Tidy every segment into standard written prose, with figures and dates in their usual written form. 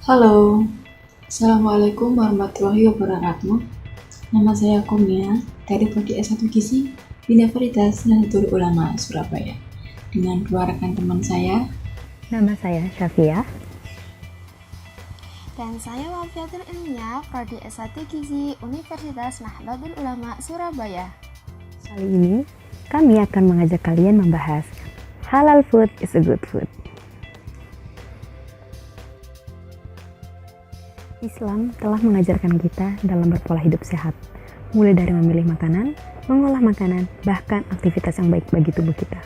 Halo, Assalamualaikum warahmatullahi wabarakatuh. Nama saya Kumia dari Prodi S1 Gizi Universitas Nahdlatul Ulama Surabaya. Dengan dua rekan teman saya. Nama saya Syafia. Dan saya Wafiatul Ilmiah, Prodi S1 Gizi Universitas Nahdlatul Ulama Surabaya. Kali ini kami akan mengajak kalian membahas halal food is a good food. Islam telah mengajarkan kita dalam berpola hidup sehat, mulai dari memilih makanan, mengolah makanan, bahkan aktivitas yang baik bagi tubuh kita.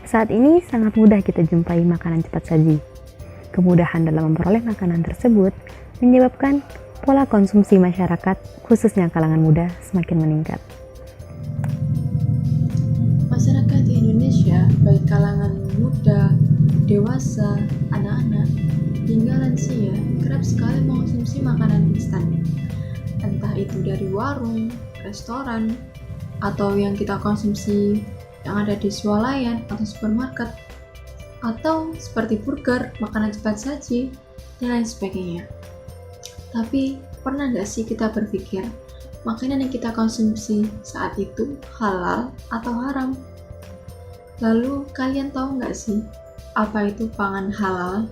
Saat ini sangat mudah kita jumpai makanan cepat saji. Kemudahan dalam memperoleh makanan tersebut menyebabkan pola konsumsi masyarakat, khususnya kalangan muda, semakin meningkat. Masyarakat di Indonesia, baik kalangan muda, dewasa, anak-anak, hingga lansia, kerap sekali mengonsumsi makanan instan. Entah itu dari warung, restoran, atau yang kita konsumsi yang ada di swalayan atau supermarket, atau seperti burger, makanan cepat saji, dan lain sebagainya. Tapi, pernah nggak sih kita berpikir, makanan yang kita konsumsi saat itu halal atau haram? Lalu, kalian tahu nggak sih, apa itu pangan halal?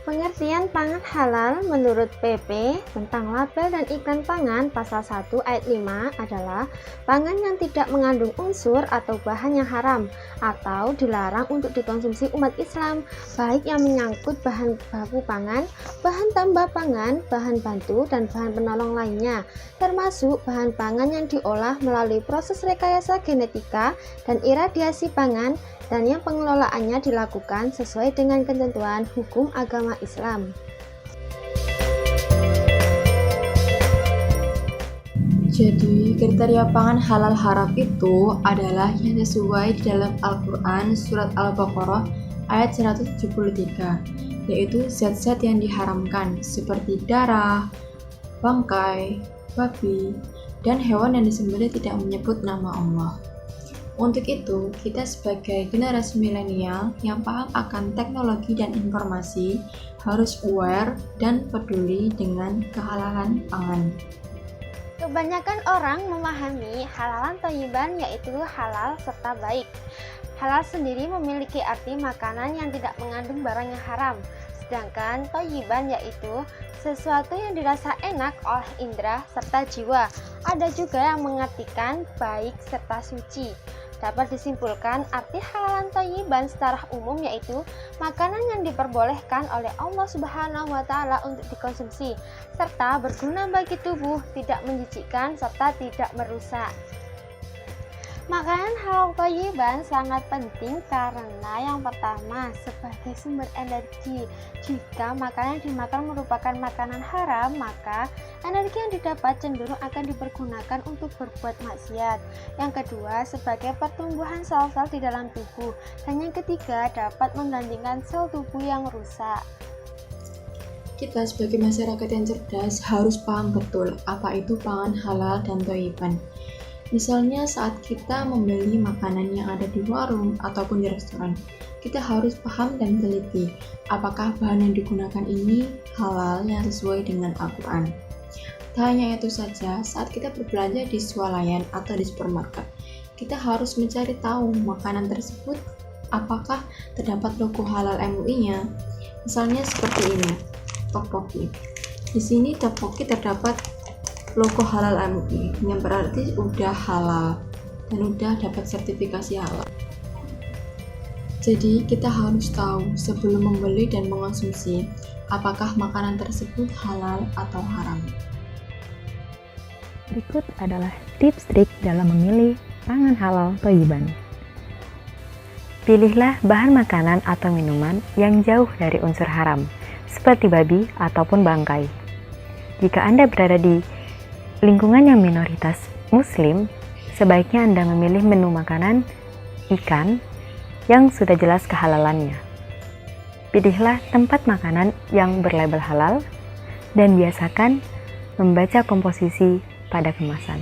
Pengertian pangan halal menurut PP tentang label dan iklan pangan pasal 1 ayat 5 adalah pangan yang tidak mengandung unsur atau bahan yang haram atau dilarang untuk dikonsumsi umat Islam, baik yang menyangkut bahan baku pangan, bahan tambah pangan, bahan bantu, dan bahan penolong lainnya, termasuk bahan pangan yang diolah melalui proses rekayasa genetika dan iradiasi pangan, dan yang pengelolaannya dilakukan sesuai dengan ketentuan hukum agama Islam. Jadi, kriteria pangan halal haram itu adalah yang sesuai di dalam Al-Quran Surat Al-Baqarah ayat 173, yaitu zat-zat yang diharamkan seperti darah, bangkai, babi, dan hewan yang disembelih tidak menyebut nama Allah. Untuk itu, kita sebagai generasi milenial yang paham akan teknologi dan informasi harus aware dan peduli dengan kehalalan pangan. Kebanyakan orang memahami halalan thayyiban yaitu halal serta baik. Halal sendiri memiliki arti makanan yang tidak mengandung barang yang haram, sedangkan thayyiban yaitu sesuatu yang dirasa enak oleh indera serta jiwa. Ada juga yang mengartikan baik serta suci. Dapat disimpulkan arti halalan thayyiban secara umum yaitu makanan yang diperbolehkan oleh Allah Subhanahu wa Ta'ala untuk dikonsumsi, serta berguna bagi tubuh, tidak menjijikkan, serta tidak merusak. Makanan halal thayyiban sangat penting karena yang pertama sebagai sumber energi. Jika makanan yang dimakan merupakan makanan haram, maka energi yang didapat cenderung akan dipergunakan untuk berbuat maksiat. Yang kedua sebagai pertumbuhan sel-sel di dalam tubuh. Dan yang ketiga dapat menggantikan sel tubuh yang rusak. Kita sebagai masyarakat yang cerdas harus paham betul apa itu pangan halal dan thayyiban. Misalnya saat kita membeli makanan yang ada di warung ataupun di restoran, kita harus paham dan teliti apakah bahan yang digunakan ini halal yang sesuai dengan Al-Quran. Tak hanya itu saja, saat kita berbelanja di swalayan atau di supermarket, kita harus mencari tahu makanan tersebut apakah terdapat logo halal MUI-nya. Misalnya seperti ini, tteokbokki. Di sini tteokbokki terdapat logo halal MUI yang berarti udah halal dan udah dapat sertifikasi halal. Jadi kita harus tahu sebelum membeli dan mengonsumsi apakah makanan tersebut halal atau haram. Berikut adalah tips trik dalam memilih pangan halal thayyiban. Pilihlah bahan makanan atau minuman yang jauh dari unsur haram, seperti babi ataupun bangkai. Jika Anda berada di lingkungan yang minoritas muslim, sebaiknya Anda memilih menu makanan ikan yang sudah jelas kehalalannya. Pilihlah tempat makanan yang berlabel halal dan biasakan membaca komposisi pada kemasan.